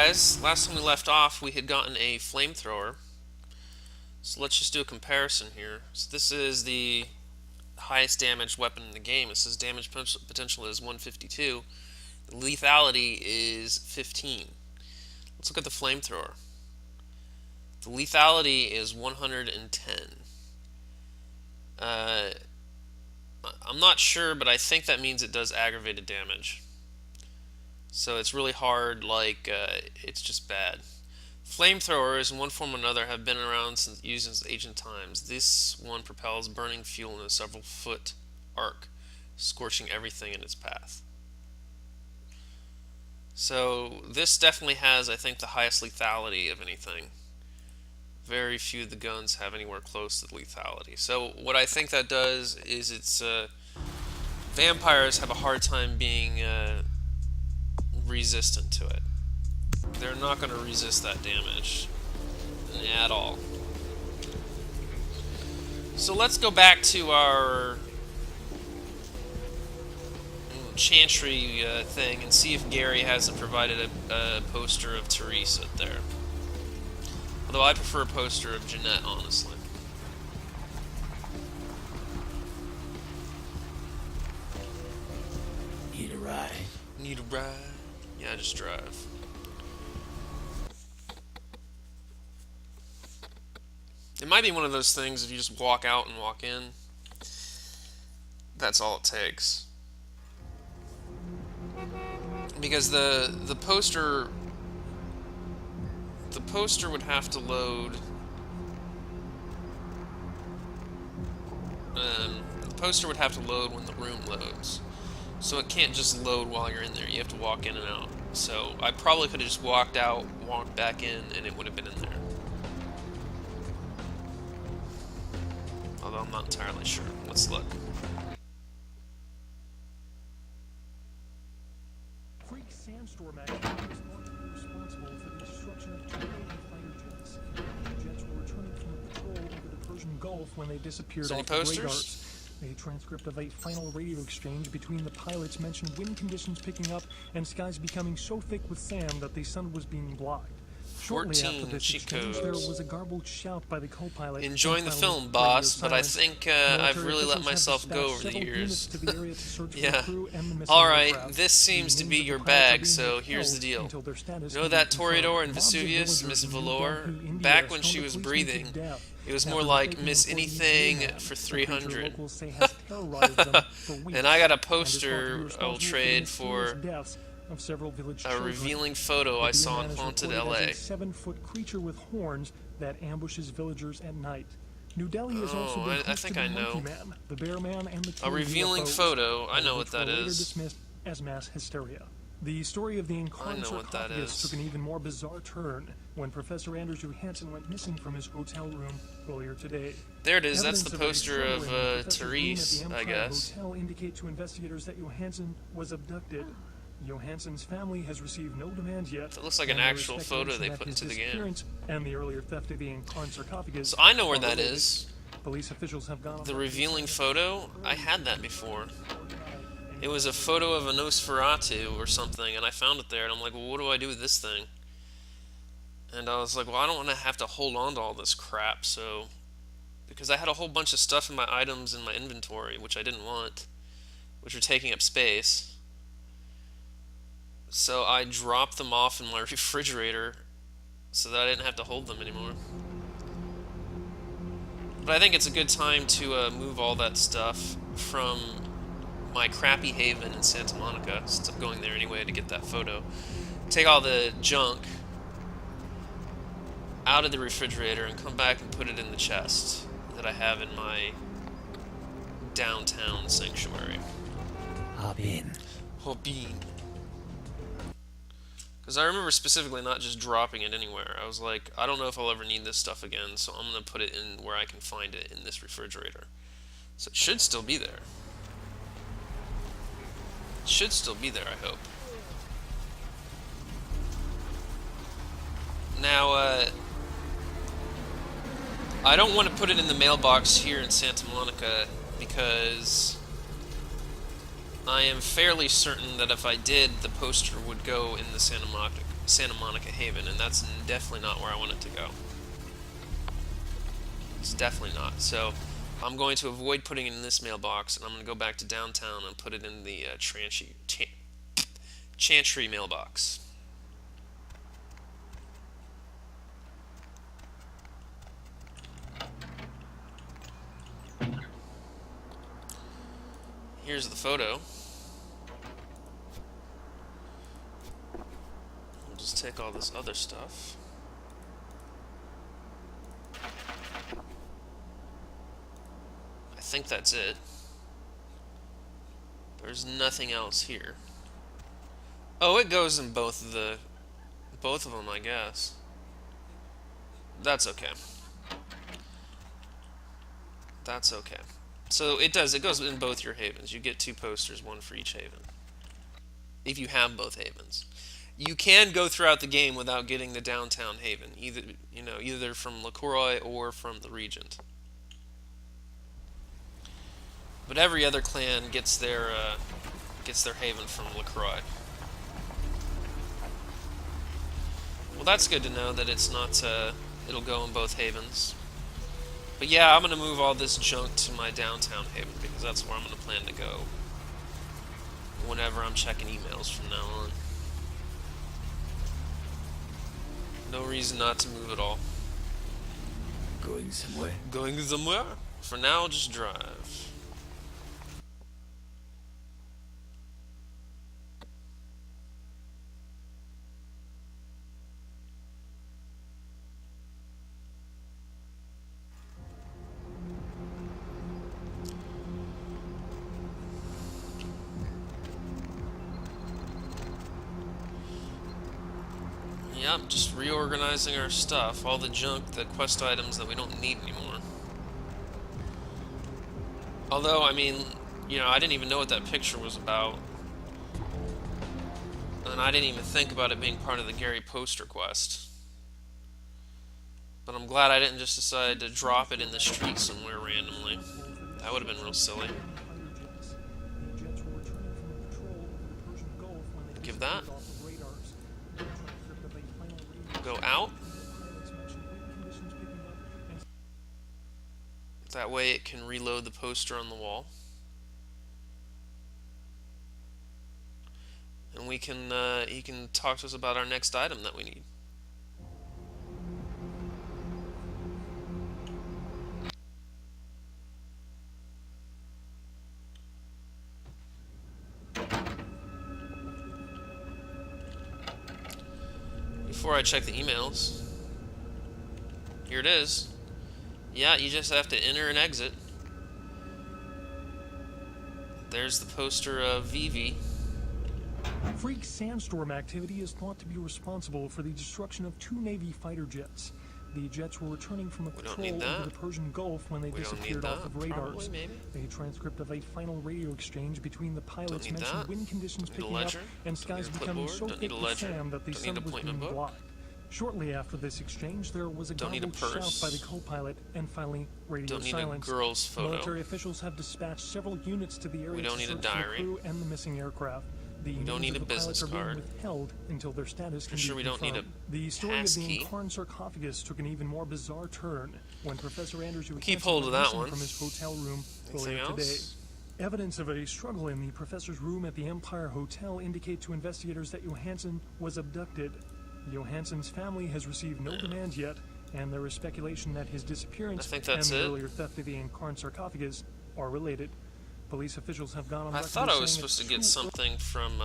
guys, last time we left off we had gotten a flamethrower. So let's just do a comparison here. So this is the highest damage weapon in the game. It says damage potential is 152. The lethality is 15. Let's look at the flamethrower. The lethality is 110. I'm not sure, but I think that means it does aggravated damage. So it's really hard, it's just bad. Flamethrowers, in one form or another, have been around used since ancient times. This one propels burning fuel in a several-foot arc, scorching everything in its path. So this definitely has, I think, the highest lethality of anything. Very few of the guns have anywhere close to lethality. So what I think that does is vampires have a hard time being resistant to it. They're not going to resist that damage at all. So let's go back to our Chantry thing and see if Gary hasn't provided a poster of Therese up there. Although I prefer a poster of Jeanette, honestly. Need a ride? Need a ride? Yeah, I just drive. It might be one of those things if you just walk out and walk in. That's all it takes. Because the poster would have to load. The poster would have to load when the room loads. So it can't just load while you're in there. You have to walk in and out. So I probably could have just walked out, walked back in, and it would have been in there. Although I'm not entirely sure. Let's look. Freak Sandstorm activity is largely responsible for the destruction of 2 fighter jets. The jets were returning from a patrol over the Persian Gulf when they disappeared off the radars. A transcript of a final radio exchange between the pilots mentioned wind conditions picking up and skies becoming so thick with sand that the sun was being blocked. Shortly after this exchange, there was a garbled shout by the co-pilot. Enjoying the film, boss, but I think I've really let myself go over the years. Yeah. Alright, this seems to be your bag, so here's the deal. You know that Toreador in Vesuvius, Miss Valor? Back when she was breathing, it was more like Miss Anything for 300. And I got a poster I'll trade for a revealing photo I saw in Haunted LA. A 7-foot creature with horns that ambushes villagers at night. New Delhi has also been I think I know. Man, the Bear Man, and the a revealing photo. I know what that is. Dismissed as mass hysteria. The story of the incarnate sarcophagus took an even more bizarre turn when Professor Anders Johansson went missing from his hotel room earlier today. There it is. That's the poster of Therese, I guess. The hotel indicate to investigators that Johansson was abducted. Johansson's family has received no demands yet. That looks like an actual photo they put into the game. And the earlier theft of the incarnate sarcophagus. So I know where that is. Police officials have gone. The revealing photo? I had that before. It was a photo of a Nosferatu or something, and I found it there, and I'm like, well, what do I do with this thing? And I was like, well, I don't want to have to hold on to all this crap, so... Because I had a whole bunch of stuff in my items in my inventory, which I didn't want, which were taking up space. So I dropped them off in my refrigerator so that I didn't have to hold them anymore. But I think it's a good time to move all that stuff from my crappy haven in Santa Monica, since I'm going there anyway to get that photo. Take all the junk out of the refrigerator and come back and put it in the chest that I have in my downtown sanctuary. Hop in. Hop in. Because I remember specifically not just dropping it anywhere. I was like, I don't know if I'll ever need this stuff again, so I'm going to put it in where I can find it in this refrigerator. So it should still be there. It should still be there, I hope. Now, I don't want to put it in the mailbox here in Santa Monica because I am fairly certain that if I did, the poster would go in the Santa Santa Monica Haven, and that's definitely not where I want it to go. It's definitely not. So I'm going to avoid putting it in this mailbox, and I'm going to go back to downtown and put it in the Chantry mailbox. Here's the photo. We'll just take all this other stuff. I think that's it. There's nothing else here. Oh, it goes in both of them, I guess. That's okay. That's okay. So it does. It goes in both your havens. You get 2 posters, 1 for each haven. If you have both havens, you can go throughout the game without getting the downtown haven, either from LaCroix or from the Regent. But every other clan gets their haven from LaCroix. Well, that's good to know that it's not. It'll go in both havens. But yeah, I'm going to move all this junk to my downtown haven because that's where I'm going to plan to go whenever I'm checking emails from now on. No reason not to move it all. Going somewhere? Going somewhere? For now, I'll just drive. Yep, just reorganizing our stuff, all the junk, the quest items that we don't need anymore. Although, I mean, I didn't even know what that picture was about. And I didn't even think about it being part of the Gary poster quest. But I'm glad I didn't just decide to drop it in the street somewhere randomly. That would have been real silly. Give that. Go out. That way it can reload the poster on the wall. And he can talk to us about our next item that we need. Before I check the emails, here it is. Yeah, you just have to enter and exit. There's the poster of Vivi. Freak sandstorm activity is thought to be responsible for the destruction of 2 Navy fighter jets. The jets were returning from a patrol over the Persian Gulf when they disappeared off of radars. A transcript of a final radio exchange between the pilots mentioned wind conditions picking up and skies becoming so thick with sand that the sun was being blocked. Shortly after this exchange, there was a garbled shout by the co-pilot and finally radio silence. Military officials have dispatched several units to the area to search for the crew and the missing aircraft. The names of the pilots are being withheld until their status can be confirmed. The story of the Incarn sarcophagus took an even more bizarre turn when Professor Andrews keep hold of that one from his hotel room earlier today. Evidence of a struggle in the professor's room at the Empire Hotel indicate to investigators that Johansson was abducted. Johansson's family has received no demands yet, and there is speculation that his disappearance and the earlier theft of the Incarn sarcophagus are related. Police officials have gone on record. I thought I was supposed to get something from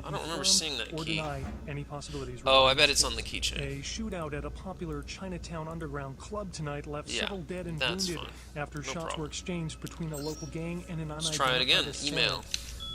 I don't remember seeing that key. Any possibilities. Oh, I bet it's on the keychain. A shootout at a popular Chinatown underground club tonight left several dead and wounded after shots were exchanged between a local gang and an unidentified. Let's try it again. Email.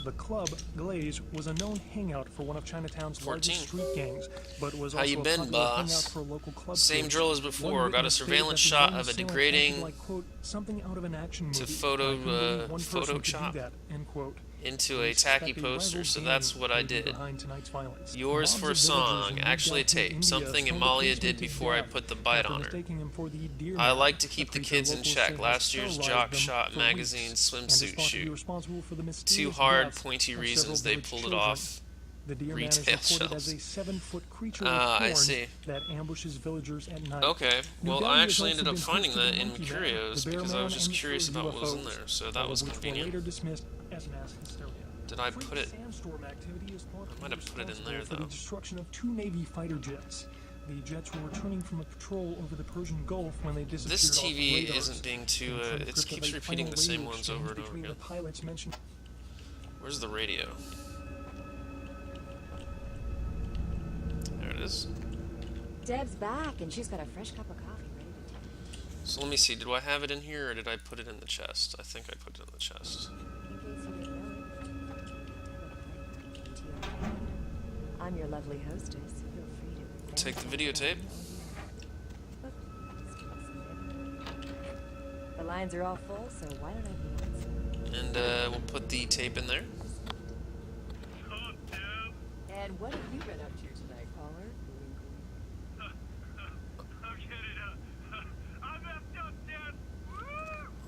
The club, Glaze, was a known hangout for one of Chinatown's largest street gangs, but was also a popular hangout for a local club. Same drill as before. Got a surveillance shot of a degrading like, quote, something out of an action movie. to photo chop. End quote. into a Police tacky suspect a poster, rival so gang that's what I may be did. behind tonight's violence. Yours Mobs for a of villagers song, in actually a Delhi, tape. India, Something stormed a Amalia policeman did to before I death put the bite after on her. mistaking him for the deer I man. like to keep the creature kids in locals check. say has Last year's jock terrorized them shot for magazine weeks and is swimsuit thought to be shoot. responsible for the Two mysterious hard, deaths pointy of reasons several they village pulled it children. off The deer man is retail reported as shelves. a 7-foot creature Ah, with I horns see. that ambushes villagers at night. Okay, New well, Delhi I has actually also ended up been finding hosted that the in Monkey Man, Curios the Bear because I was Man, just and curious killer about what was in UFOs, there, so that all was of which were convenient. later dismissed as mass hysteria. Did I Freak put it? sandstorm activity is thought to I might be have put it in responsible there, for though. the destruction of 2 Navy fighter jets. The jets were returning from a patrol over the Persian Gulf when they disappeared This off TV radars. isn't being too, The it transcript keeps of a repeating the final same radio ones over and exchange over between again. the pilots mentioned. Where's the radio? There it is. Deb's back, and she's got a fresh cup of coffee ready to take. So let me see, did I have it in here or did I put it in the chest? I think I put it in the chest. In case you didn't know it, I'm your lovely hostess. Feel free to Take the videotape. Look, the lines are all full, so why don't I be on? And we'll put the tape in there. And what have you been up to tonight, caller?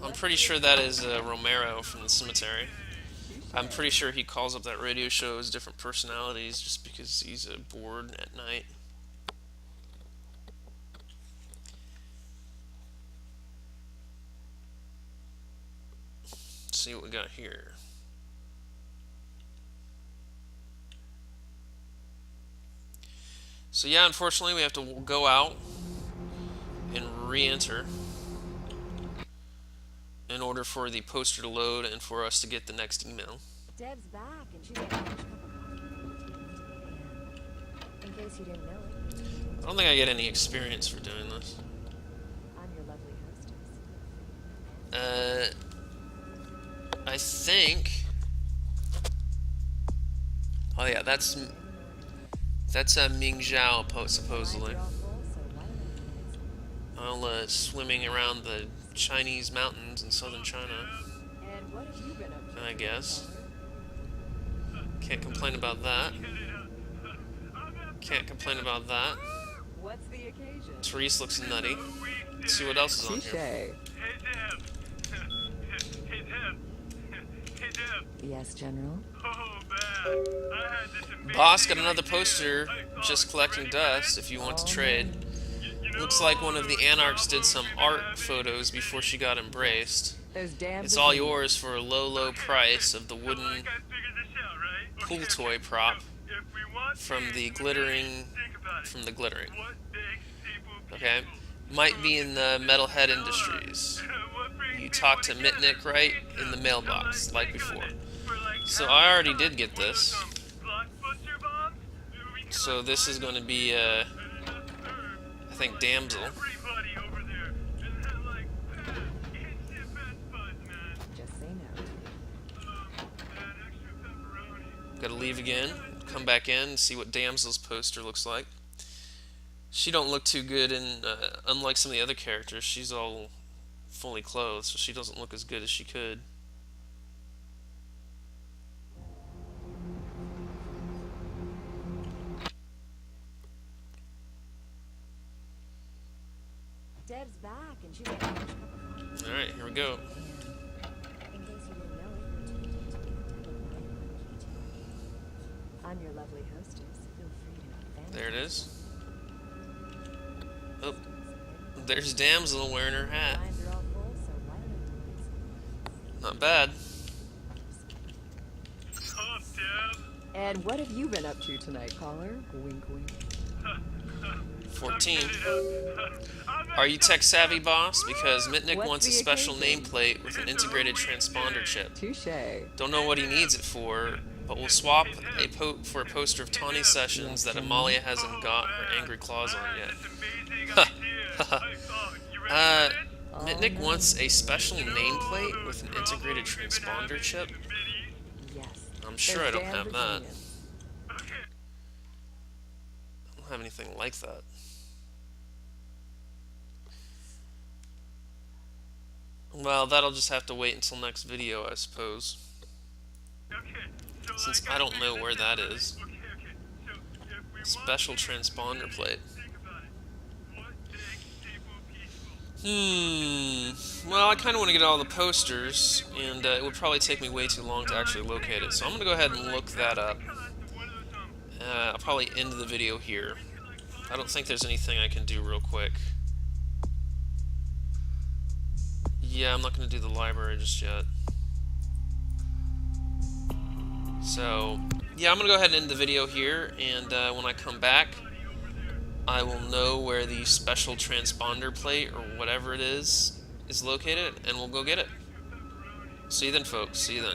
I'm pretty sure that is Romero from the cemetery. I'm pretty sure he calls up that radio show as different personalities just because he's bored at night. Let's see what we got here. So yeah, unfortunately we have to go out and re-enter in order for the poster to load and for us to get the next email. Deb's back, and she's got a fresh cup of coffee ready to take. In case you didn't know it, I don't think I get any experience for doing this. I'm your lovely hostess. I think. Oh yeah, that's Ming Zhao supposedly. Lines are all full, so why don't I be on? While swimming around the Chinese mountains in southern China, And what have you been up to? I guess. Can't complain about that. Can't complain about that. What's the occasion? Therese looks nutty. Let's see what else is on here. Touche. Hey, Deb. Hey, Deb. Hey, Deb. Yes, General. Oh, man. I had this amazing Boss got another idea. poster, I thought, just collecting ready, dust if you want to trade. You know, Looks like one of the Anarchs did some art photos before she got embraced. Those damn. It's all yours for a low, low price of the So I wooden gotta figure this out, right? pool Okay, toy prop if we want from peace, the we glittering, think about it. from the glittering. What makes people Okay, peaceful? might be in the Metalhead Industries. What brings You people talk to together? Mitnick, right, in the mailbox, like before. So I already did get this. So this is going to be, I think, Damsel. Everybody over there. And then, like, it's your best bud, man. Just say no. And extra pepperoni. Got to leave again, come back in, and see what Damsel's poster looks like. She don't look too good, and unlike some of the other characters, she's all fully clothed, so she doesn't look as good as she could. Deb's back, and she's got a fresh cup of coffee. Alright, here we go. In case you didn't know it, I'm your lovely hostess. Feel free to. There it is. Oh, there's Damsel wearing her hat. Lines are all full, so why don't I be on? Not bad. Oh, Deb. And what have you been up to tonight, caller? Wink, wink. 14. Are you tech savvy, boss? Because Mitnick What's wants a the special occasion? nameplate with an integrated transponder chip. Touche. Don't know what he needs it for, but we'll swap for a poster of Tawny Sessions that Amalia hasn't got her angry claws on yet. Amazing idea. Mitnick wants a special nameplate with an integrated transponder chip. Yes. I'm sure Those I don't damn have that. Virginians. I don't have anything like that. Well, that'll just have to wait until next video, I suppose. Okay, so Since like I don't said, know where that is. Okay, so if we want Special peace, transponder plate. think about it. What makes people peaceful? Well, I kind of want to get all the posters, and it would probably take me way too long to actually locate it. So I'm going to go ahead and look that up. I'll probably end the video here. I don't think there's anything I can do real quick. Yeah, I'm not going to do the library just yet. So, yeah, I'm going to go ahead and end the video here, and when I come back, I will know where the special transponder plate, or whatever it is located, and we'll go get it. See you then, folks. See you then.